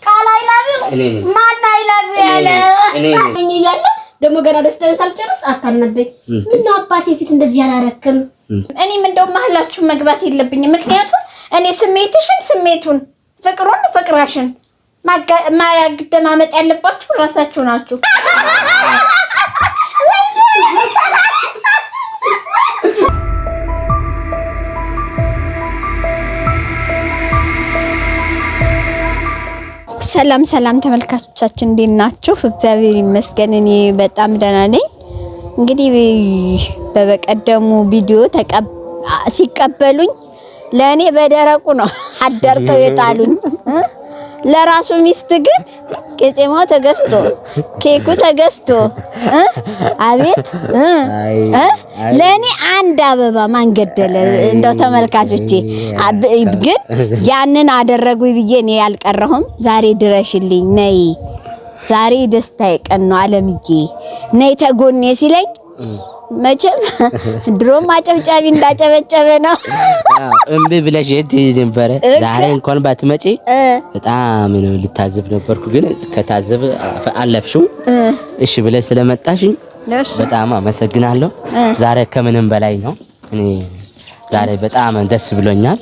ቃል አይላቢው ማን አይላቢው ያለ እኔ ያለ ደሞ ገና ደስታን ሳልጨርስ አታነደኝ ምን አባቴ ፊት እንደዚህ ያላረክም እኔም እንደው ማህላችሁ መግባት የለብኝም ምክንያቱም እኔ ስሜቱን ፍቅራሽን ማያግደማመጥ ያለባችሁ ራሳችሁ ናችሁ ሰላም ተመልካቾቻችን እንዴት ናችሁ? እግዚአብሔር ይመስገን እኔ በጣም ደህና ነኝ። እንግዲህ በበቀደሙ ቪዲዮ ሲቀበሉኝ ለኔ በደረቁ ነው አዳርቀው የጣሉኝ ለራሱ ሚስት ግን ቄጤማው ተገዝቶ ኬኩ ተገዝቶ አቤት ለኔ አንድ አበባ ማንገደለ እንደው ተመልካቾቼ ግን ያንን አደረጉኝ ብዬ እኔ ያልቀረሁም ዛሬ ድረሽልኝ ነይ ዛሬ ደስታዬ ቀን ነው አለምዬ ነይ ተጎኔ ሲለኝ መቼም ድሮም አጨብጫቢ እንዳጨበጨበ ነው እምቢ ብለሽ ነበር ዛሬ እንኳን ባትመጪ በጣም ነው ልታዘብ ነበርኩ ግን ከታዘብ አለፍሽው እሺ ብለሽ ስለመጣሽ በጣም አመሰግናለሁ ዛሬ ከምንም በላይ ነው እኔ ዛሬ በጣም ደስ ብሎኛል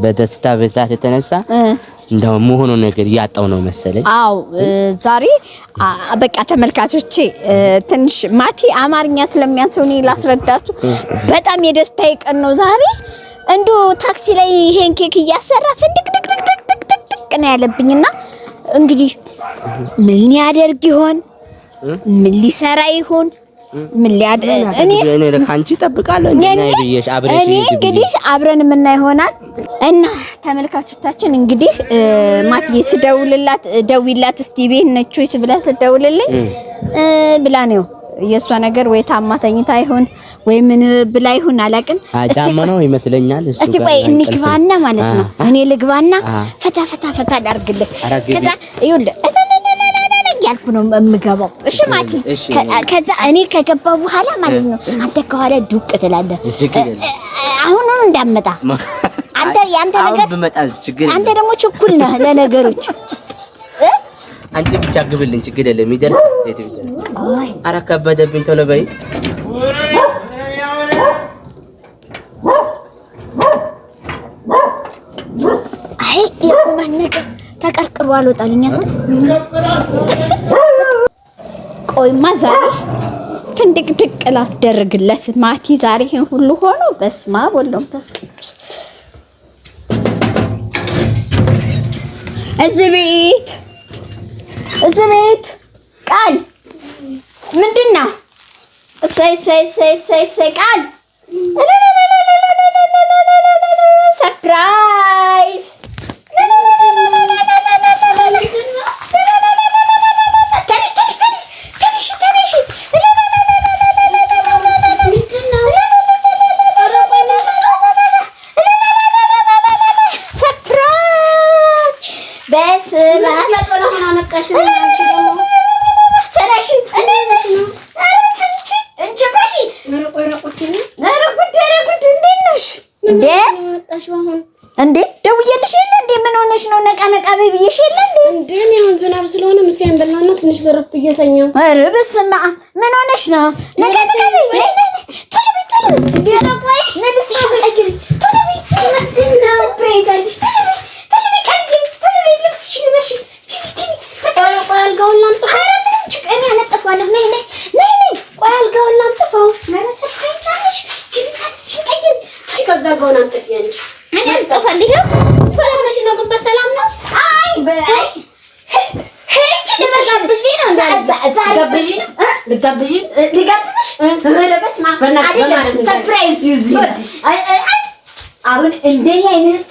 በደስታ ብዛት የተነሳ እንደው መሆኑ ነገር ያጣው ነው መሰለኝ አው ዛሬ በቃ ተመልካቾቼ ትንሽ ማቲ አማርኛ ስለሚያንሰው ነው ላስረዳችሁ በጣም የደስታዬ ቀን ነው ዛሬ እንዶ ታክሲ ላይ ይሄን ኬክ እያሰራ ፍንድቅ ነው ያለብኝና እንግዲህ ምን ያደርግ ይሆን ምን ሊሰራ ይሆን ምን ሊያደርግ እኔ ለካንቺ ተጠብቃለሁ እንዴ ብዬሽ አብረሽ እንግዲህ አብረን ምን ይሆናል እና ተመልካቾቻችን እንግዲህ ማቲዬ ደውይላት እስቲ ቤት ነች ወይስ ብላ ስደውልልኝ ብላ ነው የሷ ነገር ወይ ታማተኝታ ይሆን ወይ ምን ብላ ይሆን አላቅም እስቲ ነው ይመስለኛል እስቲ ቆይ እንግባና ማለት ነው እኔ ልግባና ፈታ ዳርግልህ ከዛ ይኸውልህ ያልኩ ነው የምገባው እሺ ማቲ ከዛ እኔ ከገባው በኋላ ማለት ነው አንተ ከኋላ ዱቅ ትላለህ አሁን እንዳመጣ አንተ ያንተ ነገር አንተ ደግሞ ችኩል ነህ ለነገሮች አንቺ ብቻ ግብልኝ ችግር የለም ይደርስ ሴት ብቻ አራ ከበደብኝ ቶሎ በይ አይ የማነቀ ተቀርቅሮ አልወጣልኝ ቆይማ ዛሬ ፍንድቅድቅ ላስደርግለት ማቲ ዛሬ ይሄን ሁሉ ሆኖ በስማ ወሎም ተስቅዱስ እዚህ ቤት ቃል ምንድነው እሰይ ቃል ሰርፕራይዝ እንዴ ደውዬልሽ የለ እንዴ ምን ሆነሽ ነው ነቃ በይብዬሽ የለ እንዴ እኔ አሁን ዝናብ ስለሆነ ምሳዬን በላና ትንሽ ልረፍ እየተኛው ኧረ በስመ አብ ምን ሆነሽ ነው ነቃ በይ ቶሎ በይ ነብስሽ ቀይሪ ቶሎ በይ ሰርፕራይዝ አለሽ ቶሎ በይ ልብስሽ ልበሽ ቆይ አልጋውን ላንጥፈው እኔ አነጥፈዋለሁ ነይ ቆይ አልጋውን ላንጥፈው ኧረ ሰርፕራይዝ አለሽ ግቢ ልብስሽ ቀይሪ ከዛ አልጋውን አንጥፍ ያንቺ እኔ አንጥፈልኝ ቶሎ ነሽ ነው ግን በሰላም ነው አይ በይ ሄቺ ልበጋብጂ ነው ዛሬ ልጋብዝሽ ረበስ ማን ሰርፕራይዝ ዩዚ አሁን እንደኔ አይነት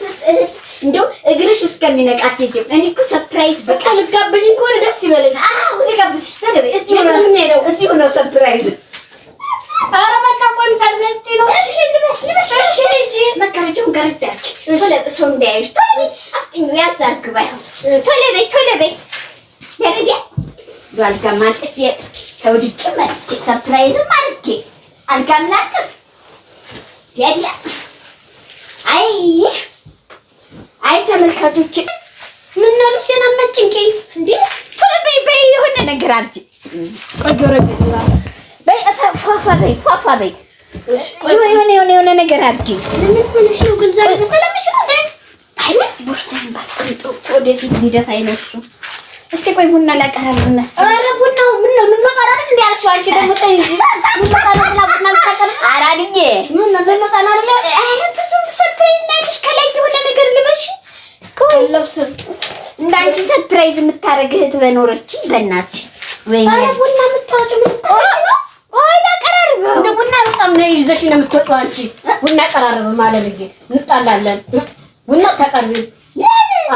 እንደው እግርሽ እስከሚነቃት ይጀም እኔ እኮ ሰርፕራይዝ በቃ ልጋብዥኝ ከሆነ ደስ ይበለኝ አዎ ልጋብዝሽ ተለበይ እስቲ ነው ሰርፕራይዝ ኧረ በቃ ቆይ ታርበልቲ ነው እሺ ልበሽ እሺ እንጂ መካረጃውን ጋርዳች ሰው እንዳይሽ አፍጥኝ ያዛርግ ባይሆን ቶሎ በይ ያረጋ ባልጋማ ጥፍ ተውድጭ ማለት ሰርፕራይዝ ማርኬ አልጋምናት ያዲያ አይ ተመልካቾች ነገር አድርጊ። በይ ፏፏ በይ። የሆነ ነገር አድርጊ። ምን ሆነሽ ነው ግን ዛሬ በሰላምሽ ነው? ቦርሳዬን ባስቀምጠው ወደፊት ሊደፋኝ ነው እሱ። እስቲ ቆይ ቡና ላቀራርብ መሰለኝ። ኧረ ቡናው ምን ነው ልንቀራረብ እንዴ አልሽው? አንቺ ደግሞ ተይ እንጂ ቡና ልታቀርብ አራድዬ ምን ነው ልንቀና አይደለ? ኧረ ብዙ ሰርፕራይዝ ናይልሽ። ከላይ የሆነ ነገር ልበሽ። ቆይ ለብስም እንዳንቺ ሰርፕራይዝ የምታረግ እህት በኖረች በእናትሽ። ወይኔ ኧረ ቡና የምታወጪው ምን ነው? ቆይ ላቀራርብ እንደ ቡና በጣም ነው ይዘሽ ነው የምትወጪው አንቺ። ቡና ቀራረብ ማለት ነው እንጣላለን። ቡና ታቀርቢ።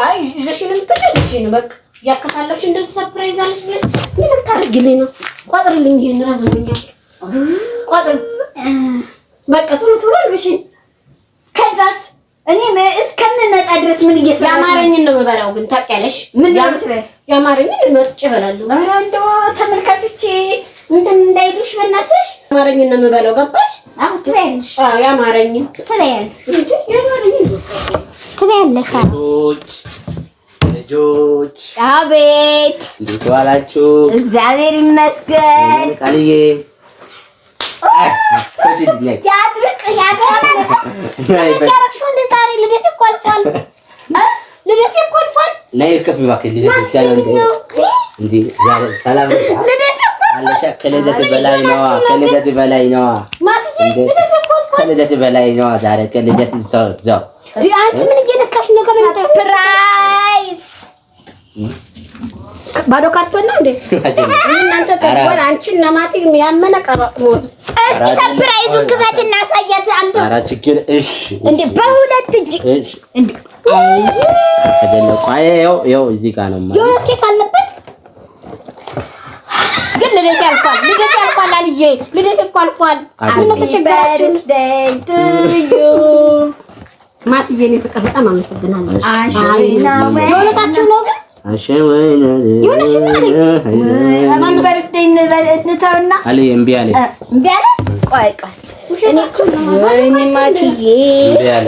አይ ይዘሽ ነው የምትወጪው በቃ ያከታለሽ እንደዚህ ሰርፕራይዝ አለሽ ብለሽ ምን ታርግልኝ ነው? ቋጥርልኝ ይሄን ረዝምኛል። ቋጥር በቃ ቶሎ አልብሽ። ከዛስ እኔ እስከምመጣ ድረስ ምን እየሰራሽ? ያማረኝን ነው የምበላው ግን ታውቂያለሽ። ምን ያምትበይ? ያማረኝን መርጬ እበላለሁ። ኧረ እንደው ተመልካቾቼ እንትን እንዳይሉሽ በእናትሽ። ያማረኝን ነው የምበላው ገባሽ? አዎ ትበያለሽ። አዎ ያማረኝን ትበያለሽ። እንዴ ያማረኝን ትበያለሽ። ልጆች አቤት እንዴት ዋላችሁ? እግዚአብሔር ይመስገን። ቃልዬ ያድርቅ ያድርቅ። ያረክሽው እንደ ዛሬ ልደት እኮ አልፏል። ልደት እኮ አልፏል። ነይ ከፍ እባክህ። ልደት ብቻ ነው እንዴ? ዛሬ ሰላም ልደት እኮ አለሽ። ከልደት በላይ ነው። ከልደት በላይ ነው። ልደት እኮ አልፏል። ከልደት በላይ ነው። ዛሬ ከልደት ዘው አንቺ ምን እየነካሽ ነው? ሰርፕራይዝ ባዶ ካርቶን ነው እንዴ? እናንተ ተቆራ አንቺ እና ማቲ ያመነ ቀባሞት። እስኪ ሰርፕራይዙን ክፈትና አሳያት። አንተ ኧረ ችግር እሺ እንዴ በሁለት እጅ እሺ እንዴ ተደለቁ። አየው እዚህ ጋር ነው ማለት የሆነ ኬክ አለበት ግን ልደት ያልፋል። አልዬ ልደት እኮ አልፏል። ምን ተቸገራችሁ? ትዩ ማትዬ ነው ፍቅር በጣም አመሰግናለሁ። የሆነታችሁ ነው ግን አሸወይና የሆነሽ ነው ማን በርስደይ እንተውና አለ እምቢ አለ። ቆይ ወይኔ ማትዬ እምቢ አለ።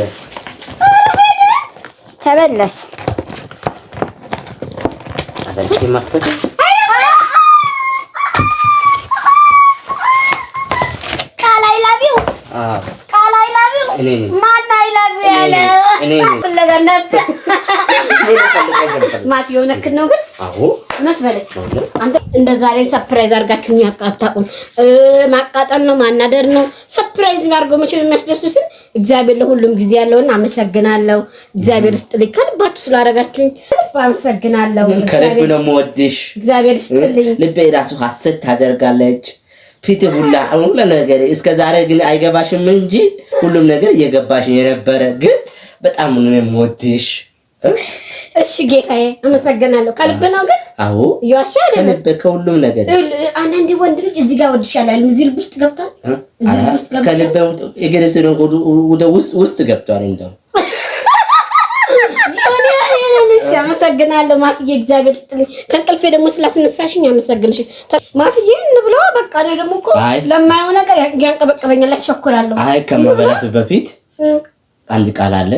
ተበላሽ አታች ማክፈት ቃል አይ ላቭ ዩ ቃል አይ ላቭ ዩ ማን አይ ላቭ ዩ ያለ ለገነት ማት የሆነክ ነው ግን አዎ እውነት በለኝ አንተ እንደ ዛሬ ሰርፕራይዝ አድርጋችሁኝ አታውቁም። ማቃጠል ነው ማናደር ነው ሰርፕራይዝ አድርጎ መቼም የሚያስደስቱትን እግዚአብሔር ለሁሉም ጊዜ ያለውና አመሰግናለሁ። እግዚአብሔር ይስጥልኝ ከልባችሁ ስላደረጋችሁኝ አመሰግናለሁ። ከልብ ነው የምወድሽ። እግዚአብሔር ይስጥልኝ። ልቤ ራሱ ሀሴት ታደርጋለች። ፊት ሁሉ ነገር እስከ ዛሬ ግን አይገባሽም እንጂ ሁሉም ነገር እየገባሽ የነበረ ግን በጣም ነው የምወድሽ። እሺ ጌታዬ አመሰግናለሁ። ከልብ ነው ግን አዎ ይዋሻ አይደለም ከልብ ከሁሉም ነገር አንዳንዴ ወንድ ልጅ እዚህ ጋር ወድሻለሁ እዚህ ልብ ውስጥ ገብቷል። እዚህ ልብ ውስጥ ገብቷል። ከልብ እግርሽ ነው ወደ ውስጥ ገብቷል። እንደው አመሰግናለሁ ማትዬ እግዚአብሔር ይስጥልኝ። ከእንቅልፌ ደግሞ ስላስነሳሽኝ አመሰግንሽ ማትዬ እንብሎ በቃ እኔ ደግሞ እኮ ለማየው ነገር ያንቀበቀበኛል። አትቸኩላለሁ። አይ ከመበላቱ በፊት አንድ ቃል አለ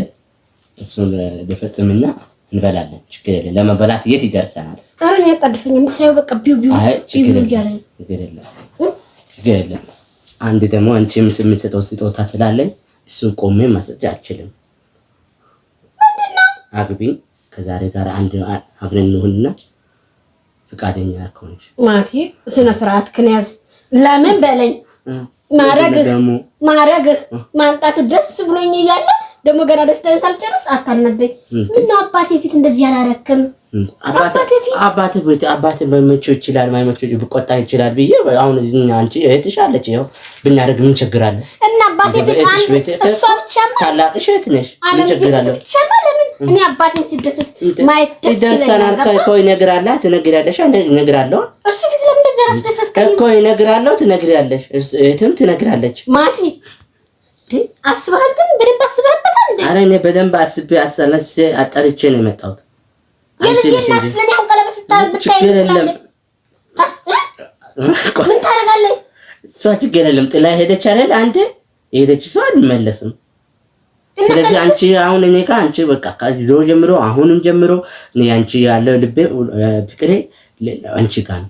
እሱን ልፈጽምና እንበላለን። ችግር የለም። ለመበላት የት ይደርሰናል? አረ እኔ ያጣድፈኝ እንሳየው በቃ ቢው አይ ችግር የለም። አንድ ደግሞ አንቺ የምትሰጠው ስጦታ ስላለኝ እሱን ቆሜ ማሰጫ አልችልም። ምንድነው? አግቢኝ ከዛሬ ጋር አንድ አብረን እንሆንና ፍቃደኛ ከሆንሽ ማቲ ስነ ስርዓት ክንያዝ ለምን በለኝ ማረግህ ማንጣት ደስ ብሎኝ እያለ ደግሞ ገና ደስታዬን ሳልጨርስ አታናደኝ። ምን አባቴ ፊት እንደዚህ አላረክም? አባቴ በመቸው ይችላል ማይመቸው ቢቆጣ ይችላል ብዬ አሁን እዚህ አንቺ እህትሽ አለች ይኸው ብናደርግ ምን ችግር አለ? እና አባቴ ፊት አንተ እሷ ብቻ ታላቅሽ እህት ነሽ ምን ችግር አለ? ለምን እኔ አባቴን ሲደሰት ማየት ደስ ይለኛል እኮ ይነግራለህ ትነግራለሽ እነግራለሁ እሱ ፊት ለምን እንደዚህ አስደሰትከኝ እኮ ይነግራለሁ ትነግራለሽ እህትም ትነግራለች ማቲ አስበሃል ግን በደንብ አስበህበታል እንዴ? ኧረ እኔ በደንብ አስቤ አሰለስ አጣርቼ ነው የመጣሁት። የልጅነት ስለኔ አሁን ቀለበት ስታረግ ብታይ ምን ታደርጋለህ? እሷ ችግር የለም ጥላ ሄደች አይደል? አንተ ሄደች ሰው አይመለስም። ስለዚህ አንቺ አሁን እኔ ከአንቺ በቃ ከድሮ ጀምሮ አሁንም ጀምሮ እኔ አንቺ ያለው ልቤ ፍቅሬ አንቺ ጋር ነው።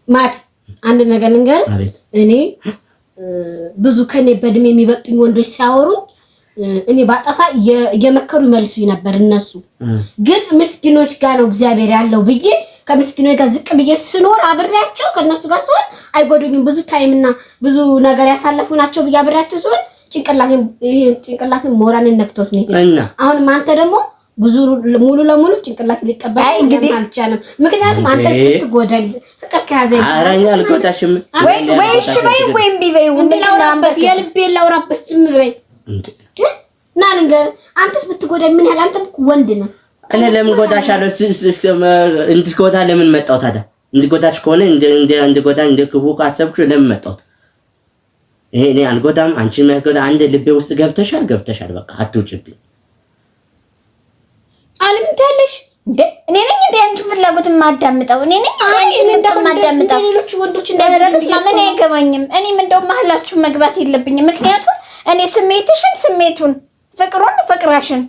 ማት አንድ ነገር ልንገር እኔ ብዙ ከኔ በእድሜ የሚበልጡኝ ወንዶች ሲያወሩኝ እኔ ባጠፋ እየመከሩ ይመልሱኝ ነበር እነሱ ግን ምስኪኖች ጋር ነው እግዚአብሔር ያለው ብዬ ከምስኪኖች ጋር ዝቅ ብዬ ስኖር አብሬያቸው ከነሱ ጋር ስሆን አይጎዱኝም ብዙ ታይምና ብዙ ነገር ያሳለፉ ናቸው ብዬ አብሬያቸው ስሆን ጭንቅላቴን ሞራልን ነክቶት ነው አሁን አንተ ደግሞ ብዙ ሙሉ ለሙሉ ጭንቅላት ሊቀበል እንግዲህ አልቻለም ምክንያቱም አንተ ስትጎዳኝ ፍቅር ከያዘኝ አራኛ አልቆጣሽም ወይ እሺ በይ ወይም ቢበይ እንደላውራበት የልቤን ላውራበት ዝም በይ እና ነገር አንተስ ብትጎዳኝ ምን ያህል አንተም ወንድ ነህ እኔ ለምን ጎዳሻለሁ እንድትጎዳ ለምን መጣው ታዲያ እንድትጎዳሽ ከሆነ እንድትጎዳ እንድክቡ ካሰብኩ ለምን መጣው ይሄ እኔ አልጎዳም አንቺ ማይጎዳ አንድ ልቤ ውስጥ ገብተሻል በቃ አትውጭብኝ አልምታለሽ እንዴ እኔ ነኝ እንዴ አንቺ ፍላጎት ማዳምጣው እኔ ነኝ አንቺ ማዳምጣው ሌሎች ወንዶች እንደረበስ ማመን አይገባኝም እኔም እንደው መሐላችሁ መግባት የለብኝም ምክንያቱም እኔ ስሜቱን ፍቅራሽን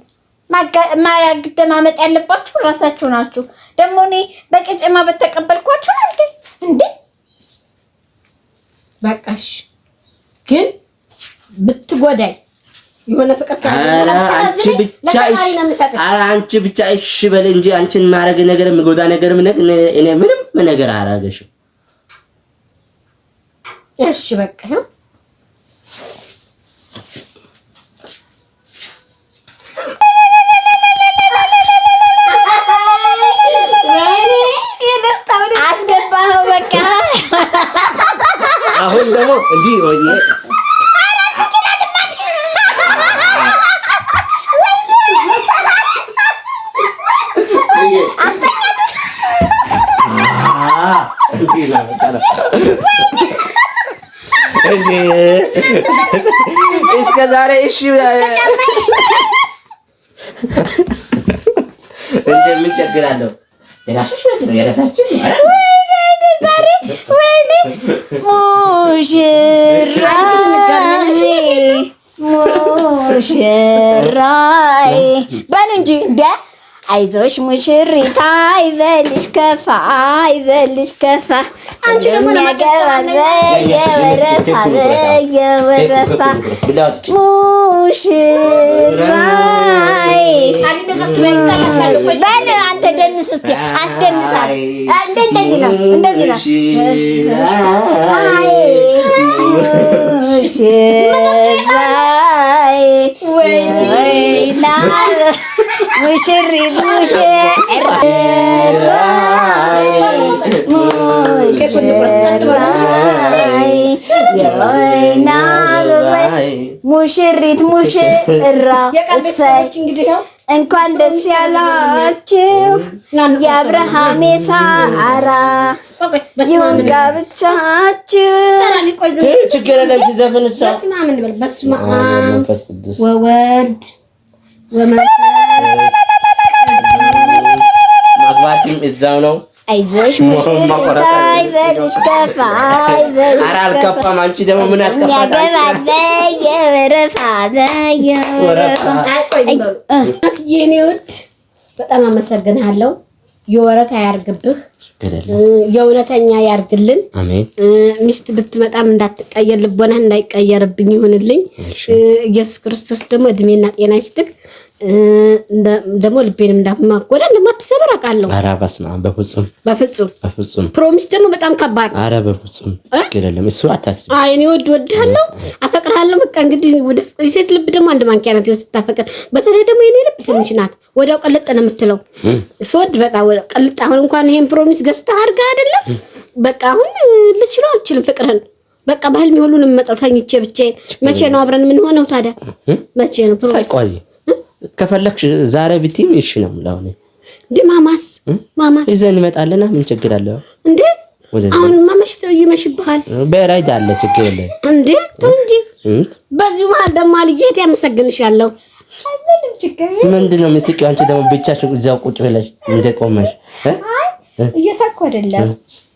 ማገደማመጥ ያለባችሁ ራሳችሁ ናችሁ ደግሞ እኔ በቀጨማ በተቀበልኳችሁ እንዴ በቃሽ ግን ብትጎዳይ የሆነ ፍቅር አንቺ ብቻ እሺ በል እንጂ አንቺን ማረግ ነገር ምጎዳ ነገር እኔ ምንም ነገር አላረገሽም እሺ በቃ አስገባኸው በቃ አሁን ደግሞ እንዲህ ወይ እስከ ዛሬ እሺ ምን ችግር አለው የራስሽ ነው የራሳችን ዛሬ ወይኔ ሙሽራይ በል እንጂ እንደ አይዞሽ ሙሽሪት አይበልሽ ከፋ አንቺ ደግሞ የወረፋ ሙሽራይ በል አንተ ደንስ እስኪ አስደንሳት እንደዚህ ነው ሙሽራይ ወይና ሙሽሪት ሙሽሪት ሙሽራ እንኳን ደስ ያላችሁ የአብርሃም የሳራ ይሁን ጋብቻችሁ ችግር የለም ዘፈን በስመ አብ ወወልድ ማግባትም እዛው ነው አይዞሽ ሙሽሪት አይበልሽ ከፋ ኧረ አልከፋም አንቺ ደግሞ ምን ያስከፋታል የወረፋ የኔ ውድ በጣም አመሰግናለሁ የወረት አያርግብህ የእውነተኛ ያርግልን አሜን ሚስት ብትመጣም እንዳትቀየር ልቦና እንዳይቀየርብኝ ይሁንልኝ ኢየሱስ ክርስቶስ ደግሞ እድሜና ጤና ይስጥክ ደግሞ ልቤንም እንዳማጎዳ እንደማትሰበር አውቃለሁ ኧረ በስመ አብ በፍጹም ፕሮሚስ ደግሞ በጣም ከባድ ነው ኧረ በፍጹም አይደለም እሱ አታስቢ አይ እኔ ወድሃለሁ አፈቅርሃለሁ በቃ እንግዲህ ወደ ሴት ልብ ደግሞ አንድ ማንኪያ ናት ስታፈቅር በተለይ ደግሞ የኔ ልብ ትንሽ ናት ወዲያው ቀለጥ ነው የምትለው ስወድ በጣም ቀለጥ አሁን እንኳን ይሄን ፕሮሚስ ገዝታ አድርጋ አይደለም በቃ አሁን ልችለው አልችልም ፍቅርህን በቃ በህልሜ ሁሉንም መጣው ተኝቼ ብቻዬን መቼ ነው አብረን ምን ሆነው ታዲያ መቼ ነው ፕሮሚስ ከፈለክሽ ዛሬ ብትይም እሺ ነው ለአሁን እንዴ ማማስ ይዘን እንመጣለና ምን ችግር አለው እንዴ አሁን ማመሽተው ይመሽብሃል በራይድ አለ ችግር የለም እንዴ እንጂ በዚህ መሀል ደግሞ ልጄት ያመሰግንሻለሁ ምንም ችግር ምንድነው ምስኪው አንቺ ደግሞ ብቻሽን እዛው ቁጭ ብለሽ እንደቆመሽ እየሳኩ አይደለም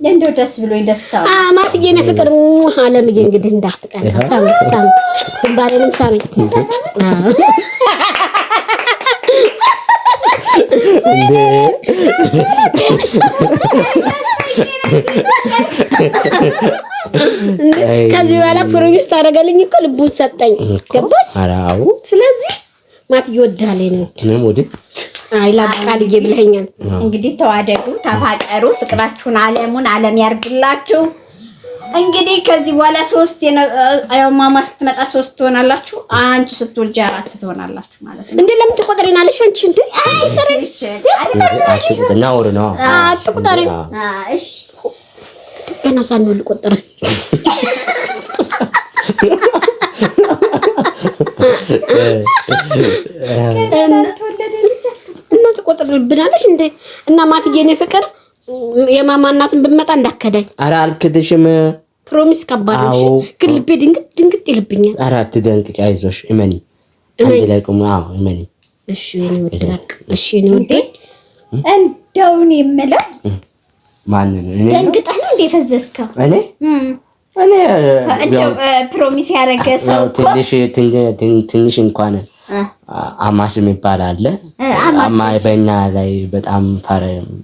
እንደው ደስ ብሎኝ ደስታ ማትዬ ነው ፍቅር አለምዬ እንግዲህ እንዳትቀና ሳም ድንባሬንም ሳሚ እንዴ ከዚህ በኋላ ፕሮሚስ ታደርጋለኝ እኮ ልቡን ሰጠኝ። ገባሽ? አራው ስለዚህ ማት ይወዳል ነው እኔም ወደ አይ ላቃል ይብለኛል። እንግዲህ ተዋደዱ፣ ተፋቀሩ፣ ፍቅራችሁን ዓለም ያርግላችሁ። እንግዲህ ከዚህ በኋላ 3 ያው ማማ ስትመጣ 3 ትሆናላችሁ፣ አንቺ ስትወልጂ 4 ትሆናላችሁ ማለት ነው። እንዴ ለምን ትቆጥሪናለሽ አንቺ? እንዴ ናውር ነው አትቆጥሪ። እሺ ገና ሳንወልድ ቆጥሪ። እና ትቆጥሪብናለሽ እንዴ? እና ማትዬ ነው ፍቅር የማማ እናትን ብመጣ እንዳከዳኝ። ኧረ አልክድሽም። ፕሮሚስ ከባድ ነው። ግን ልቤ ድንግጥ ይልብኛል። ኧረ አትደንግጪ፣ አይዞሽ፣ እመኒ። አንዴ ላይ ቆም። እመኒ። እሺ የኔ ወዳቅ፣ እሺ የኔ ወዴ። እንደውን የምለው ማን ነው? እኔ ደንግጠህ ነው እንደ ፈዘዝከው? እኔ እንደው ፕሮሚስ ያደረገ ሰው ትንሽ እንኳን አማች የሚባል አለ። አማች በእኛ ላይ በጣም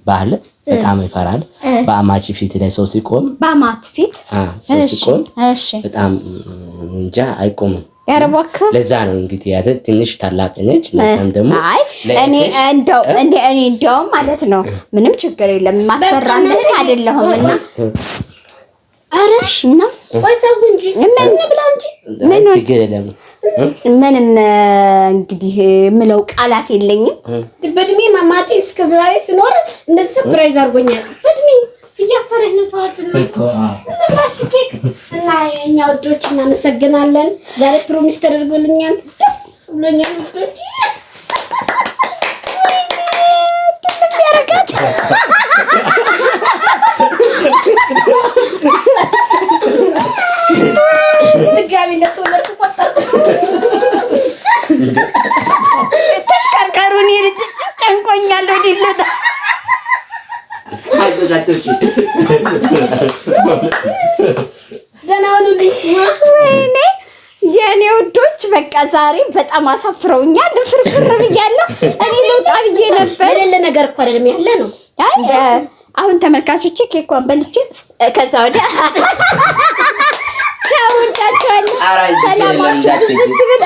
ባለ በጣም ይፈራል። በአማች ፊት ላይ ሰው ሲቆም በአማት ፊት ሰው ሲቆም በጣም እንጃ አይቆምም። ያረባከ ለዛ ነው እንግዲህ ያተ ትንሽ ታላቅ ነች። ነታም ደግሞ አይ እኔ እንደው ማለት ነው ምንም ችግር የለም ማስፈራነት አይደለሁምና አረሽና ወይታው እንጂ ምን ብላ እንጂ ምን ችግር የለም። ምንም እንግዲህ ምለው ቃላት የለኝም። በእድሜ ማማቴ እስከ ዛሬ ስኖር እንደዚህ ሰርፕራይዝ አድርጎኛል። በእድሜ እያፈረህ ነው እና የኛ ወዶች እናመሰግናለን። ዛሬ ፕሮሚስ ተደርጎልኛል። ደስ ብሎኛል ወዶች። ትልም ያረጋት ድጋሚ እንደተወለድኩ ቆጠርኩ። ተሽከርካሪውን ይልጭ ጨንቆኛል። ወዲልታ አይተዛተች ደህና ሁኑልኝ። ወይኔ የኔ ወዶች በቃ ዛሬ በጣም አሳፍረውኛል። ፍርፍር ብያለሁ። እኔ ልውጣ ብዬ ነበር። የሌለ ነገር እኮ አይደለም ያለ ነው። አሁን ተመልካቾቼ ኬኳን በልቼ ከዛ ወዲያ ቻው። ወዳችኋለሁ። ሰላማችሁ ብዙ ትብል።